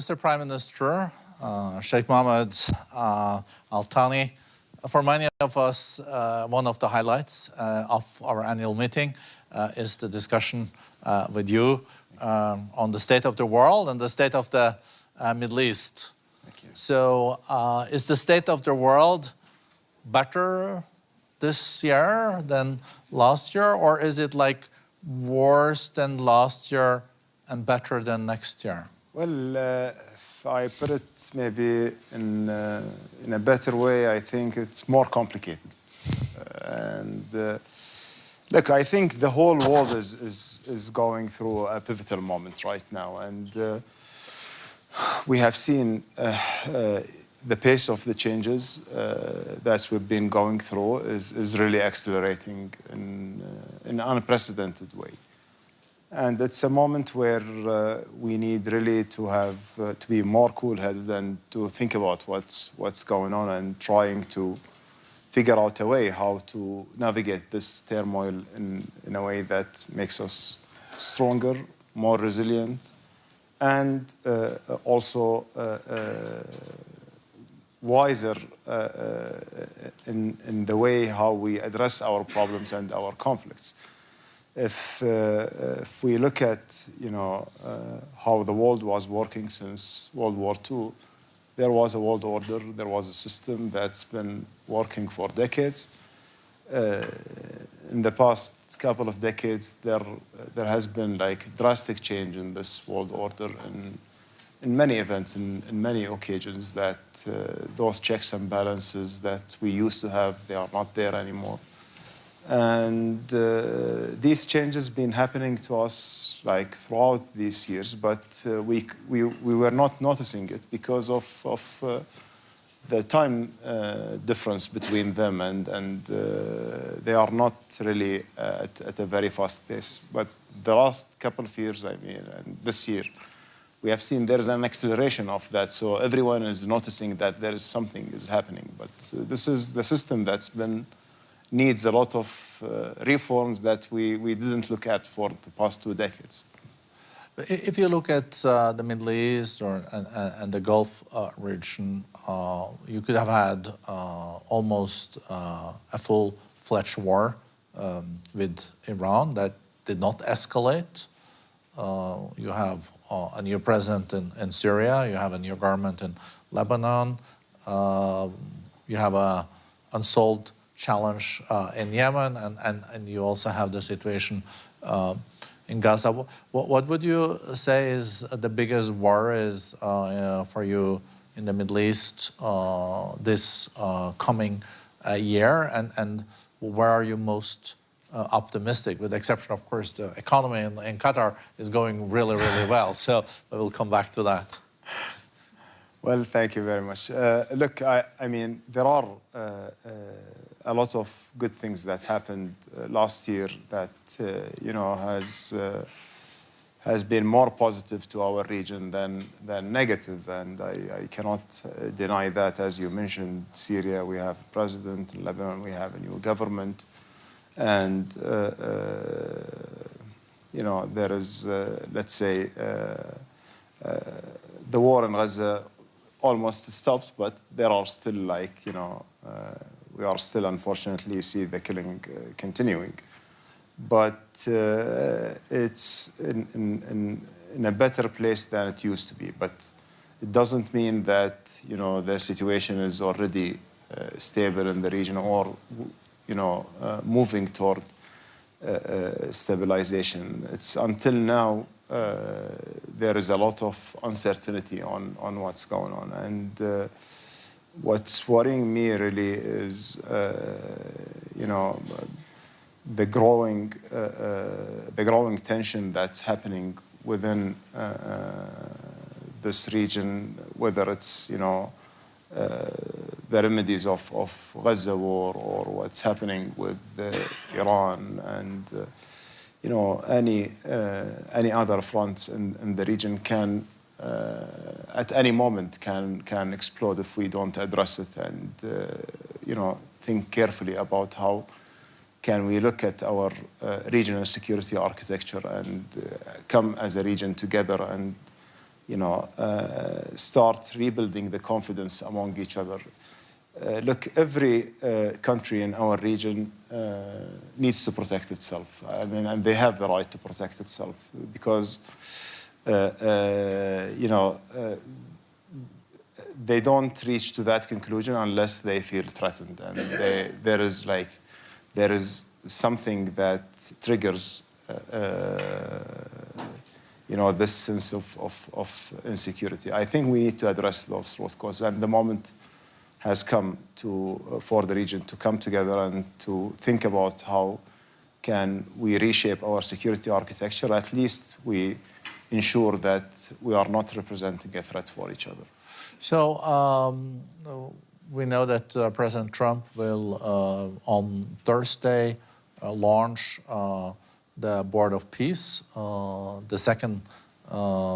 Mr. Prime Minister, Sheikh Mohammed Al Thani, for many of us, one of the highlights of our annual meeting is the discussion with you on the state of the world and the state of the Middle East. Thank you. So is the state of the world better this year than last year, or is it like worse than last year and better than next year? Well, if I put it maybe in a better way, I think it's more complicated. Look, I think the whole world is going through a pivotal moment right now, and we have seen the pace of the changes that we've been going through is really accelerating in an unprecedented way. And it's a moment where we need really to have to be more cool-headed and to think about what's going on and trying to figure out a way how to navigate this turmoil in a way that makes us stronger, more resilient, and also wiser in the way how we address our problems and our conflicts. If we look at how the world was working since World War II, there was a world order, there was a system that's been working for decades. In the past couple of decades, there has been like drastic change in this world order in many events, in many occasions, that those checks and balances that we used to have, they are not there anymore. And these changes been happening to us like throughout these years, but we were not noticing it because of the time difference between them, and they are not really at a very fast pace. But the last couple of years, I mean, and this year, we have seen there is an acceleration of that. So everyone is noticing that there is something is happening. But this is the system that's been needs a lot of reforms that we didn't look at for the past 2 decades. If you look at the Middle East and the Gulf region, you could have had almost a full-fledged war with Iran that did not escalate. You have a new president in Syria, you have a new government in Lebanon, you have an unsolved challenge in Yemen, and you also have the situation in Gaza. What would you say is the biggest worries for you in the Middle East this coming year, and where are you most optimistic? With the exception, of course, the economy in Qatar is going really, really well. So we'll come back to that. Well, thank you very much. Look, I mean, there are a lot of good things that happened last year that has been more positive to our region than negative, and I cannot deny that. As you mentioned, Syria, we have a president. In Lebanon, we have a new government, and there is, let's say, the war in Gaza almost stopped, but there are still we are still, unfortunately, you see the killing continuing. But it's in a better place than it used to be. But it doesn't mean that, the situation is already stable in the region or, moving toward stabilization. It's until now, there is a lot of uncertainty on what's going on. And what's worrying me really is, the growing tension that's happening within this region, whether it's, the remedies of Gaza war or what's happening with Iran and, any other fronts in the region can, at any moment, can explode if we don't address it and, think carefully about how can we look at our regional security architecture and come as a region together and, start rebuilding the confidence among each other. Look, every country in our region needs to protect itself. I mean, and they have the right to protect itself because, they don't reach to that conclusion unless they feel threatened, and there is something that triggers, this sense of insecurity. I think we need to address those root causes, and the moment has come for the region to come together and to think about how can we reshape our security architecture. At least we ensure that we are not representing a threat for each other. So we know that President Trump will, on Thursday, launch the Board of Peace, the second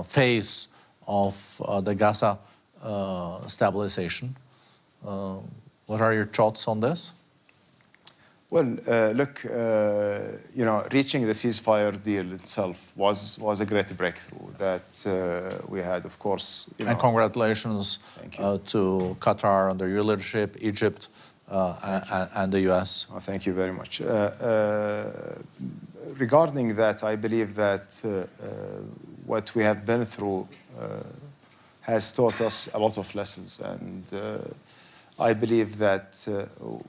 phase of the Gaza stabilization. What are your thoughts on this? Well, look, reaching the ceasefire deal itself was a great breakthrough that we had, of course. And congratulations to Qatar under your leadership, Egypt, and the U.S. Oh, thank you very much. Regarding that, I believe that what we have been through has taught us a lot of lessons, and I believe that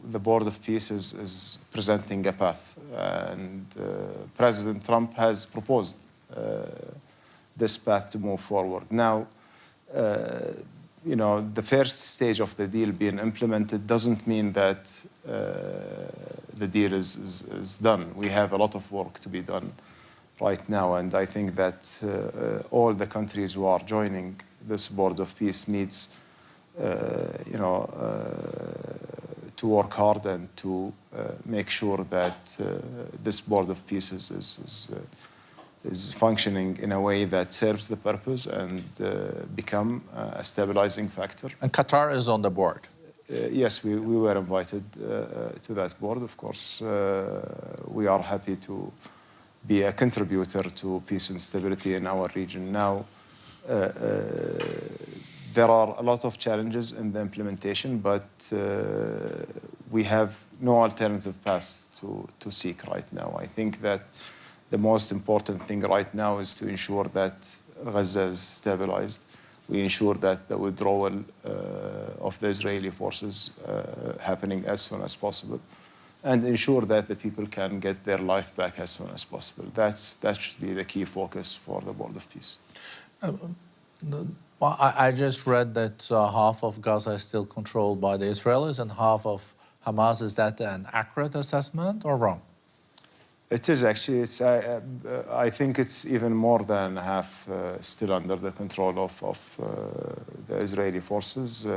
the Board of Peace is presenting a path, and President Trump has proposed this path to move forward. Now, the first stage of the deal being implemented doesn't mean that the deal is done. We have a lot of work to be done right now, and I think that all the countries who are joining this Board of Peace needs to work hard and to make sure that this Board of Peace is functioning in a way that serves the purpose and become a stabilizing factor. And Qatar is on the board? Yes, we were invited to that board. Of course, we are happy to be a contributor to peace and stability in our region. Now, there are a lot of challenges in the implementation, but we have no alternative paths to seek right now. I think that the most important thing right now is to ensure that Gaza is stabilized. We ensure that the withdrawal of the Israeli forces happening as soon as possible, and ensure that the people can get their life back as soon as possible. That should be the key focus for the Board of Peace. I just read that half of Gaza is still controlled by the Israelis and half of Hamas. Is that an accurate assessment or wrong? It is actually. I think it's even more than half still under the control of the Israeli forces.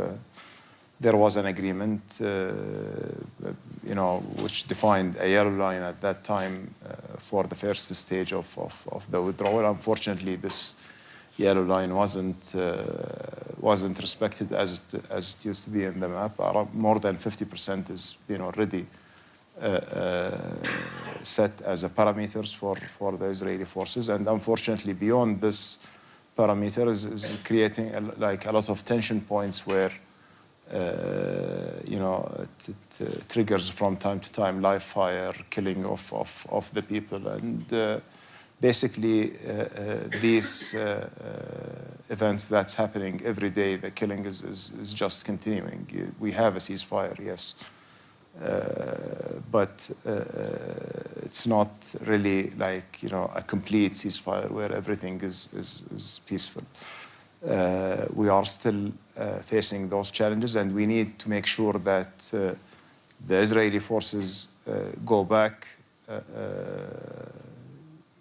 There was an agreement, which defined a yellow line at that time for the first stage of the withdrawal. Unfortunately, this yellow line wasn't respected as it used to be in the map. More than 50% is already set as a parameters for the Israeli forces, and unfortunately, beyond this parameter is creating a lot of tension points where it triggers from time to time live fire, killing of the people, and basically these events that's happening every day, the killing is just continuing. We have a ceasefire, yes, but it's not really like a complete ceasefire where everything is peaceful. We are still facing those challenges, and we need to make sure that the Israeli forces go back,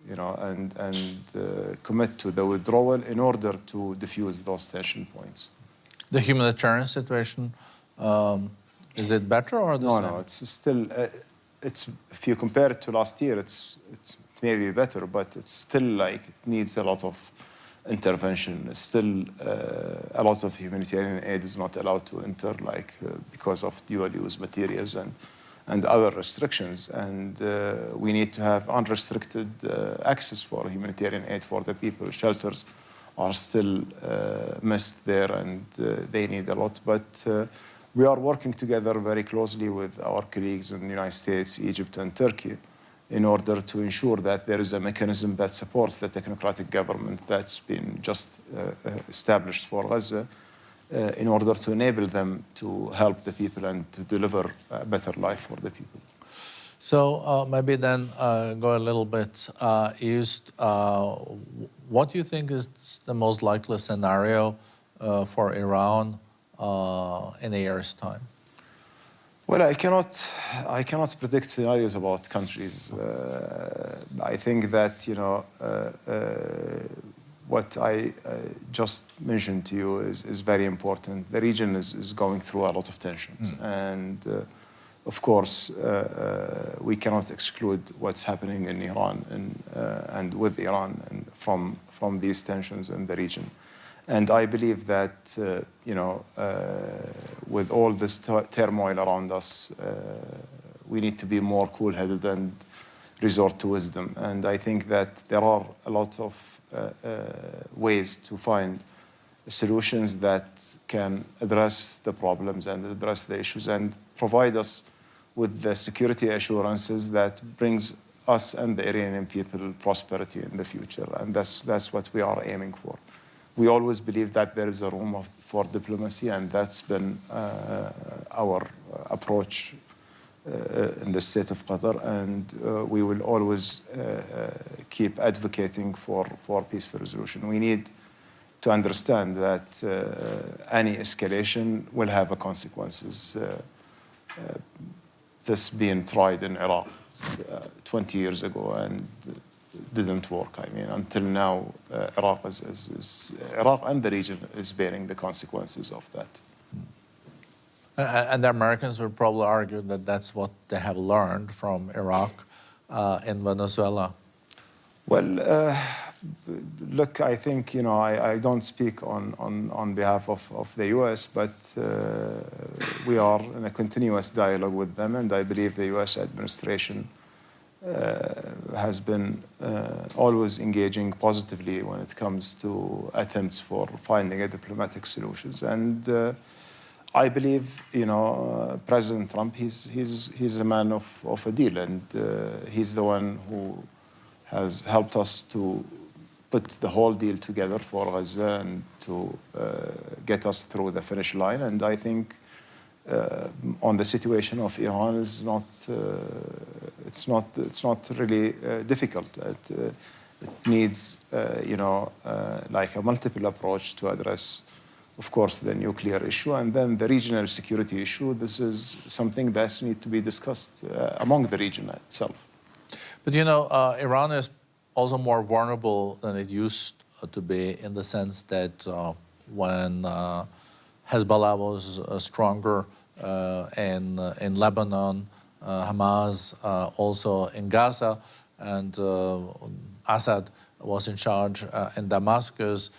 and commit to the withdrawal in order to diffuse those tension points. The humanitarian situation, is it better or the same? No, it's still. If you compare it to last year, it's maybe better, but it's still it needs a lot of intervention. Still, a lot of humanitarian aid is not allowed to enter, because of dual-use materials and other restrictions. And we need to have unrestricted access for humanitarian aid for the people. Shelters are still missed there, and they need a lot. But we are working together very closely with our colleagues in the United States, Egypt, and Turkey in order to ensure that there is a mechanism that supports the technocratic government that's been just established for Gaza in order to enable them to help the people and to deliver a better life for the people. So maybe then go a little bit east. What do you think is the most likely scenario for Iran in a year's time? Well, I cannot predict scenarios about countries. I think that, you know, what I just mentioned to you is very important. The region is going through a lot of tensions. And of course, we cannot exclude what's happening in Iran and with Iran and from these tensions in the region. And I believe that, you know, with all this turmoil around us, we need to be more cool-headed and resort to wisdom. And I think that there are a lot of ways to find solutions that can address the problems and address the issues and provide us with the security assurances that brings us and the Iranian people prosperity in the future. And that's what we are aiming for. We always believe that there is a room for diplomacy, and that's been our approach in the state of Qatar, and we will always keep advocating for peaceful resolution. We need to understand that any escalation will have a consequences. This being tried in Iraq 20 years ago and didn't work. I mean, until now, Iraq and the region is bearing the consequences of that. And the Americans would probably argue that that's what they have learned from Iraq and Venezuela. Well, look, I think, you know, I don't speak on behalf of the U.S., but we are in a continuous dialogue with them, and I believe the U.S. administration has been always engaging positively when it comes to attempts for finding a diplomatic solutions. And I believe, you know, President Trump, he's a man of a deal, and he's the one who has helped us to put the whole deal together for Gaza and to get us through the finish line. And I think on the situation of Iran is not, it's not really difficult. It needs, you know, like a multiple approach to address, of course, the nuclear issue, and then the regional security issue. This is something that needs to be discussed among the region itself. But, you know, Iran is also more vulnerable than it used to be, in the sense that when Hezbollah was stronger in Lebanon, Hamas also in Gaza, and Assad was in charge in Damascus,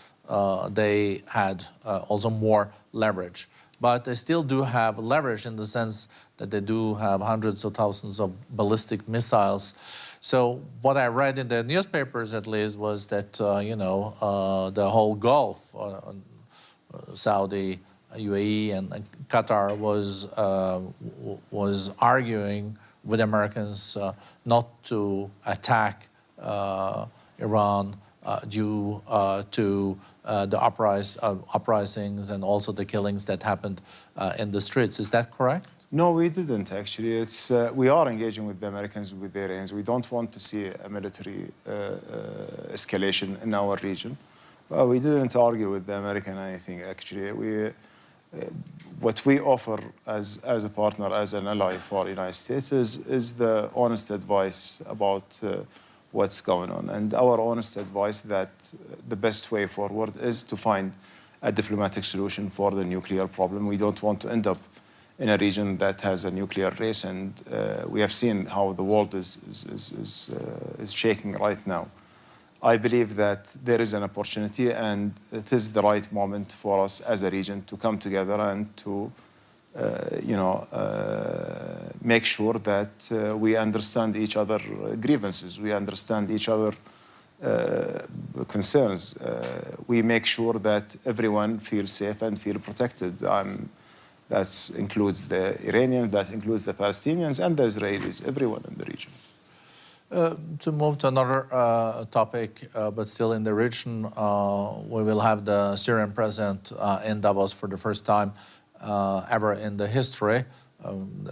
they had also more leverage. But they still do have leverage in the sense that they do have hundreds of thousands of ballistic missiles. So what I read in the newspapers, at least, was that, you know, the whole Gulf, Saudi, UAE, and Qatar was arguing with Americans not to attack Iran due to the uprisings and also the killings that happened in the streets. Is that correct? No, we didn't actually. It's we are engaging with the Americans, with the Iranians. We don't want to see a military escalation in our region. Well, we didn't argue with the American anything actually. What we offer as a partner, as an ally for the United States, is the honest advice about what's going on. And our honest advice that the best way forward is to find a diplomatic solution for the nuclear problem. We don't want to end up in a region that has a nuclear race, and we have seen how the world is shaking right now. I believe that there is an opportunity, and it is the right moment for us as a region to come together and to, you know, make sure that we understand each other's grievances, we understand each other's concerns. We make sure that everyone feels safe and feel protected. That includes the Iranians, that includes the Palestinians and the Israelis, everyone in the region. To move to another topic, but still in the region, we will have the Syrian president in Davos for the first time ever in the history.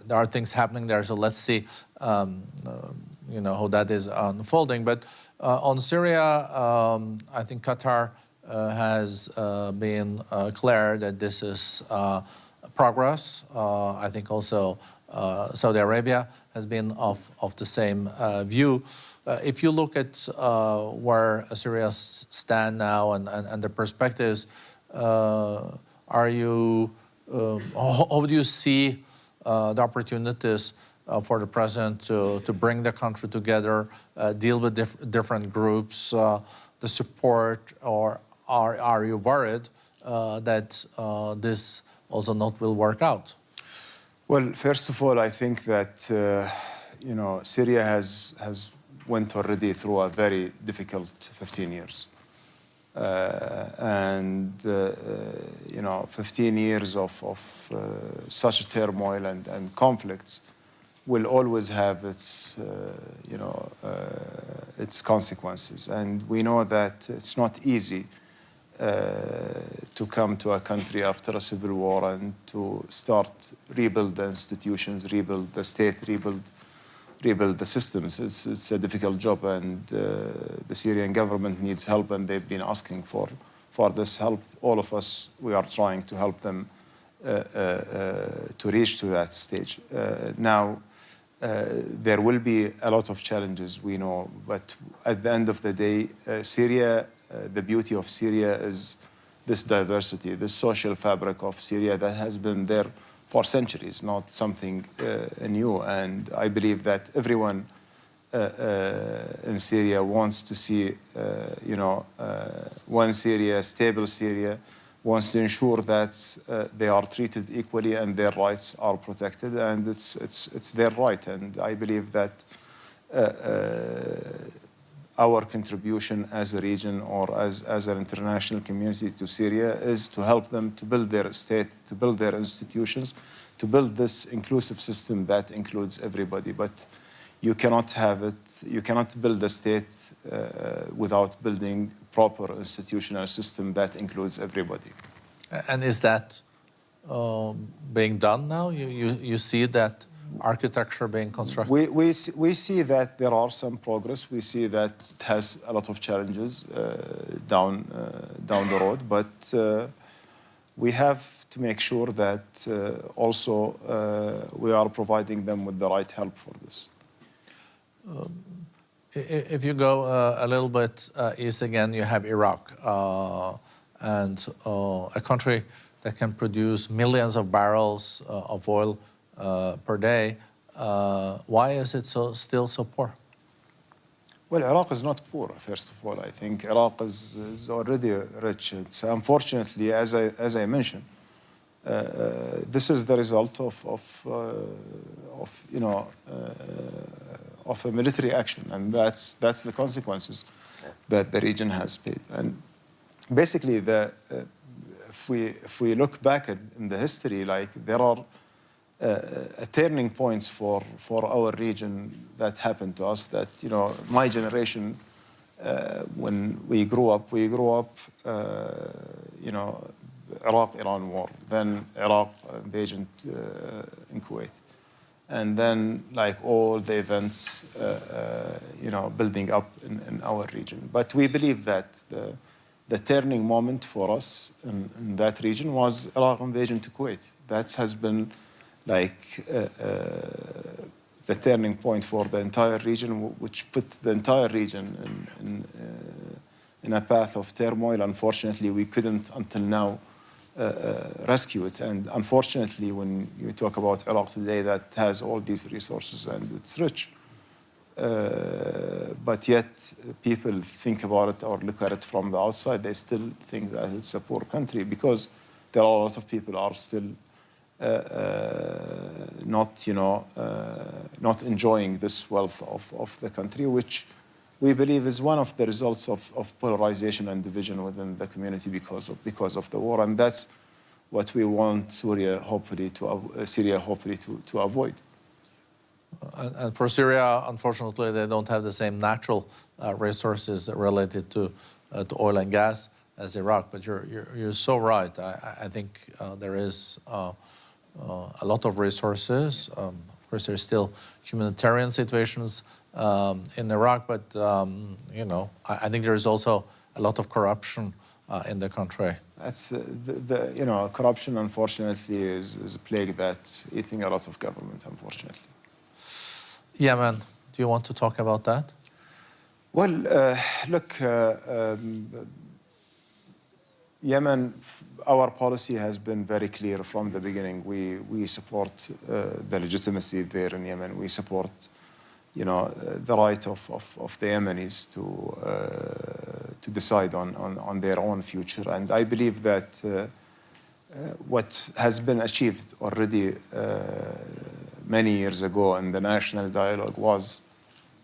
There are things happening there, so let's see, how that is unfolding. But on Syria, I think Qatar has been clear that this is progress. I think also Saudi Arabia has been of the same view. If you look at where Syria stand now and the perspectives, how do you see the opportunities for the president to bring the country together, deal with different groups, the support, or are you worried that this also not will work out? Well, first of all, I think that Syria has went already through a very difficult 15 years. 15 years of such a turmoil and conflicts will always have its consequences. And we know that it's not easy to come to a country after a civil war and to start rebuild the institutions, rebuild the state, rebuild the systems. It's a difficult job, and the Syrian government needs help, and they've been asking for this help. All of us, we are trying to help them to reach to that stage. Now, there will be a lot of challenges, we know, but at the end of the day, Syria, the beauty of Syria is this diversity, this social fabric of Syria that has been there for centuries, not something new. And I believe that everyone in Syria wants to see, one Syria, stable Syria, wants to ensure that they are treated equally and their rights are protected, and it's their right. And I believe that our contribution as a region or as an international community to Syria is to help them to build their state, to build their institutions, to build this inclusive system that includes everybody. But you cannot have it, you cannot build a state without building proper institutional system that includes everybody. And is that being done now? You see that architecture being constructed? We see that there are some progress. We see that it has a lot of challenges down the road, but we have to make sure that also we are providing them with the right help for this. If you go a little bit east again, you have Iraq, and a country that can produce millions of barrels of oil per day. Why is it still so poor? Well, Iraq is not poor, first of all. I think Iraq is already rich. It's, unfortunately, as I mentioned, this is the result of a military action, and that's the consequences that the region has paid. And basically, if we look back in the history, like there are turning points for our region that happened to us. That my generation, when we grew up, Iraq-Iran war, then Iraq invasion in Kuwait, and then like all the events, building up in our region. But we believe that the turning moment for us in that region was Iraq invasion to Kuwait. That has been like the turning point for the entire region, which put the entire region in a path of turmoil. Unfortunately, we couldn't until now rescue it. And unfortunately, when you talk about Iraq today, that has all these resources and it's rich. But yet people think about it or look at it from the outside, they still think that it's a poor country because there are a lot of people are still not enjoying this wealth of the country, which we believe is one of the results of polarization and division within the community because of the war, and that's what we want Syria hopefully to avoid. And for Syria, unfortunately, they don't have the same natural resources related to oil and gas as Iraq. But you're so right. I think there is a lot of resources. Of course, there's still humanitarian situations in Iraq, but I think there is also a lot of corruption in the country. That's corruption, unfortunately, is a plague that's eating a lot of government, unfortunately. Yemen, do you want to talk about that? Well, look, Yemen, our policy has been very clear from the beginning. We support the legitimacy there in Yemen. We support, the right of the Yemenis to decide on their own future. And I believe that what has been achieved already many years ago in the national dialogue was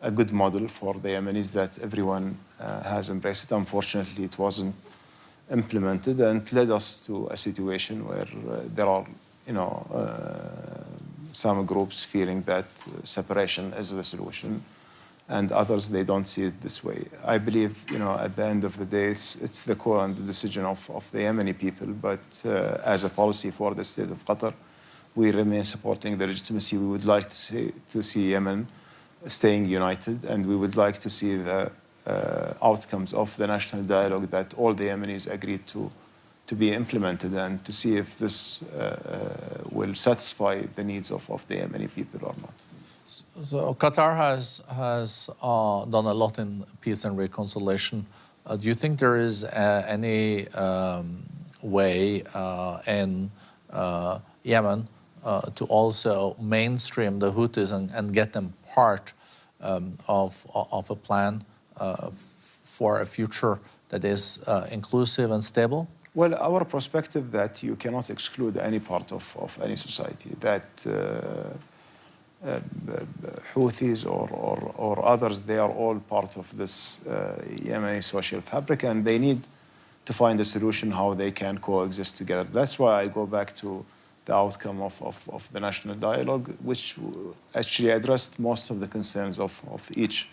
a good model for the Yemenis that everyone has embraced it. Unfortunately, it wasn't implemented, and it led us to a situation where there are, some groups feeling that separation is the solution, and others, they don't see it this way. I believe, at the end of the day, it's the call and the decision of the Yemeni people, but as a policy for the state of Qatar, we remain supporting the legitimacy. We would like to see Yemen staying united, and we would like to see the outcomes of the national dialogue that all the Yemenis agreed to be implemented, and to see if this will satisfy the needs of the Yemeni people or not. So Qatar has done a lot in peace and reconciliation. Do you think there is any way in Yemen to also mainstream the Houthis and get them part of a plan for a future that is inclusive and stable? Well, our perspective that you cannot exclude any part of any society, that Houthis or others, they are all part of this Yemeni social fabric, and they need to find a solution how they can coexist together. That's why I go back to the outcome of the national dialogue, which actually addressed most of the concerns of each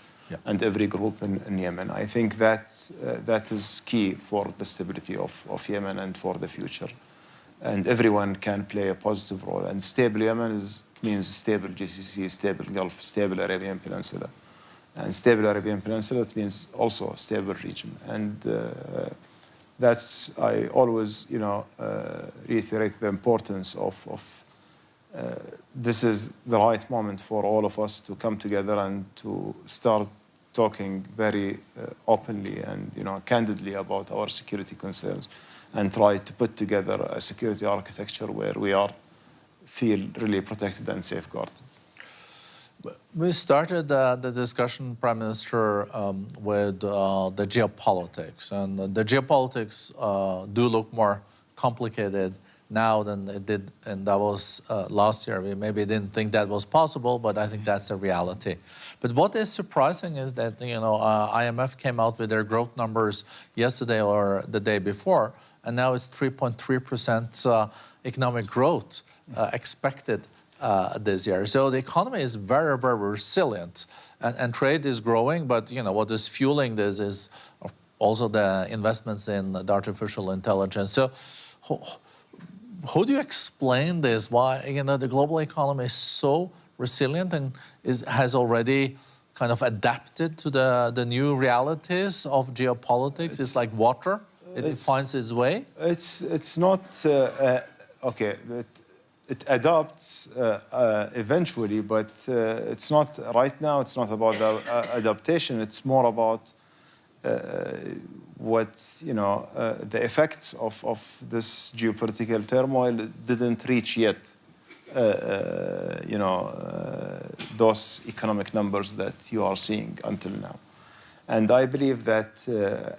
and every group in Yemen. I think that is key for the stability of Yemen and for the future. And everyone can play a positive role. And stable Yemen means stable GCC, stable Gulf, stable Arabian Peninsula. And stable Arabian Peninsula, it means also a stable region. And that's, I always, reiterate the importance of this is the right moment for all of us to come together and to start talking very openly and, candidly about our security concerns, and try to put together a security architecture where we feel really protected and safeguarded. We started the discussion, Prime Minister, with the geopolitics. And the geopolitics do look more complicated now than it did in Davos last year. We maybe didn't think that was possible, but I think that's a reality. But what is surprising is that, IMF came out with their growth numbers yesterday or the day before, and now it's 3.3% economic growth expected this year. So the economy is very, very resilient, and trade is growing, but what is fueling this is also the investments in the artificial intelligence. So how do you explain this? Why the global economy is so resilient and has already kind of adapted to the new realities of geopolitics? It's like water; it finds its way. It's not okay. It adapts eventually, but it's not right now. It's not about the adaptation. It's more about what the effects of this geopolitical turmoil didn't reach yet. Those economic numbers that you are seeing until now. And I believe that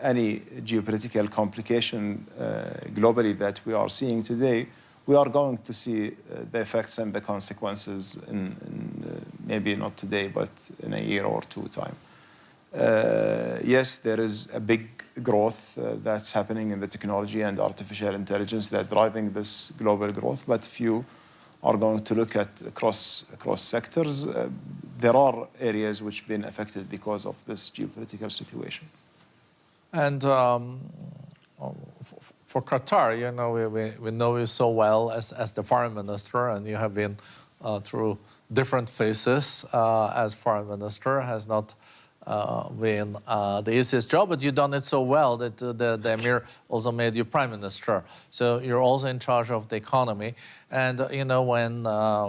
any geopolitical complication globally that we are seeing today, we are going to see the effects and the consequences in maybe not today, but in a year or two time. Yes, there is a big growth that's happening in the technology and artificial intelligence that driving this global growth. But if you are going to look at across sectors, there are areas which have been affected because of this geopolitical situation. And for Qatar, you know, we know you so well as the foreign minister, and you have been through different phases as foreign minister. Has not been the easiest job, but you've done it so well that the Emir also made you prime minister. So you're also in charge of the economy. And you know, when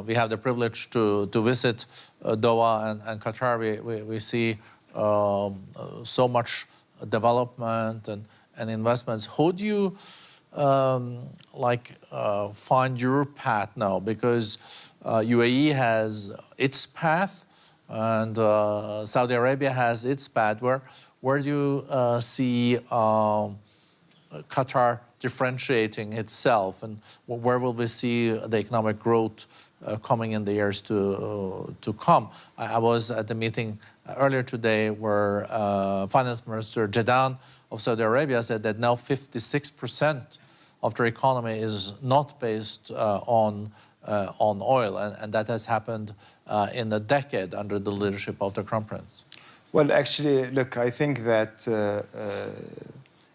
we have the privilege to visit Doha and Qatar, we see so much development and investments. How do you find your path now? Because UAE has its path, and Saudi Arabia has its path. Where do you see Qatar differentiating itself, and where will we see the economic growth coming in the years to come? I was at the meeting earlier today where Finance Minister Jadaan of Saudi Arabia said that now 56% of their economy is not based on oil, and that has happened in a decade under the leadership of the Crown Prince. Well, actually, look, I think that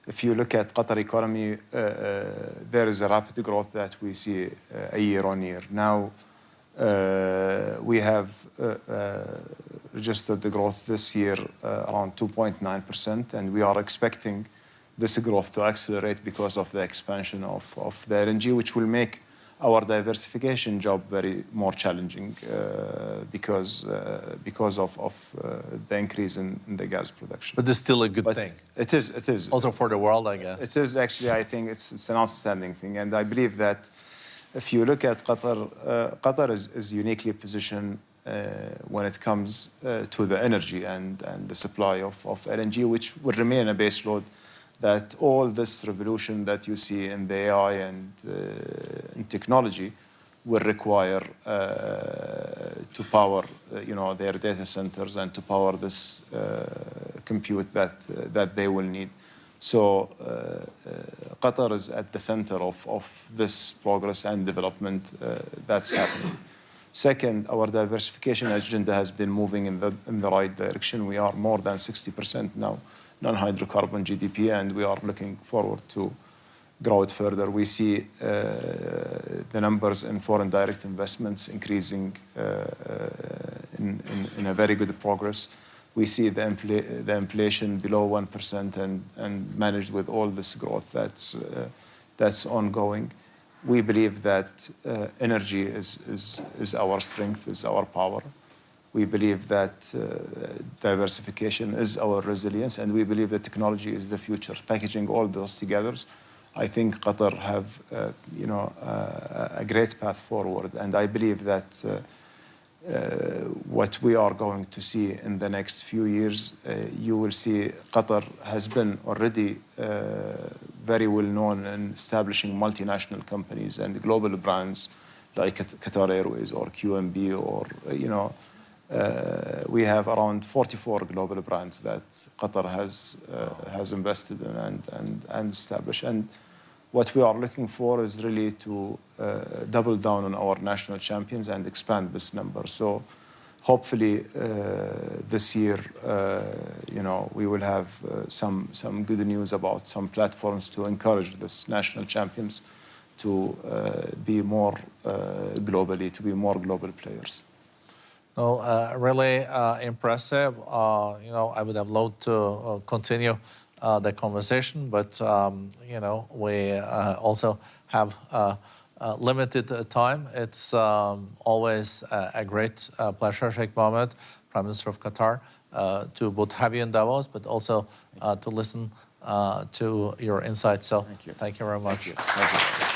if you look at Qatar economy, there is a rapid growth that we see year on year. Now, we have registered the growth this year around 2.9%, and we are expecting this growth to accelerate because of the expansion of the LNG, which will make our diversification job very more challenging because of the increase in the gas production. But it's still a good thing. It is. Also for the world, I guess. It is actually, I think it's an outstanding thing. And I believe that if you look at Qatar, Qatar is uniquely positioned when it comes to the energy and the supply of LNG, which will remain a base load, that all this revolution that you see in the AI and in technology will require to power, their data centers and to power this compute that they will need. So Qatar is at the center of this progress and development that's happening. Second, our diversification agenda has been moving in the right direction. We are more than 60% now non-hydrocarbon GDP, and we are looking forward to grow it further. We see the numbers in foreign direct investments increasing in a very good progress. We see the inflation below 1% and managed with all this growth that's ongoing. We believe that energy is our strength, is our power. We believe that diversification is our resilience, and we believe that technology is the future. Packaging all those together, I think Qatar have a great path forward, and I believe that what we are going to see in the next few years, you will see Qatar has been already very well known in establishing multinational companies and global brands like Qatar Airways or QNB or we have around 44 global brands that Qatar has invested in and established. And what we are looking for is really to double down on our national champions and expand this number. So hopefully this year, we will have some good news about some platforms to encourage this national champions to be more global players. No, really impressive. I would have loved to continue the conversation, but we also have limited time. It's always a great pleasure, Sheikh Mohammed, Prime Minister of Qatar, to both have you in Davos, but also to listen to your insights. So thank you very much. Thank you.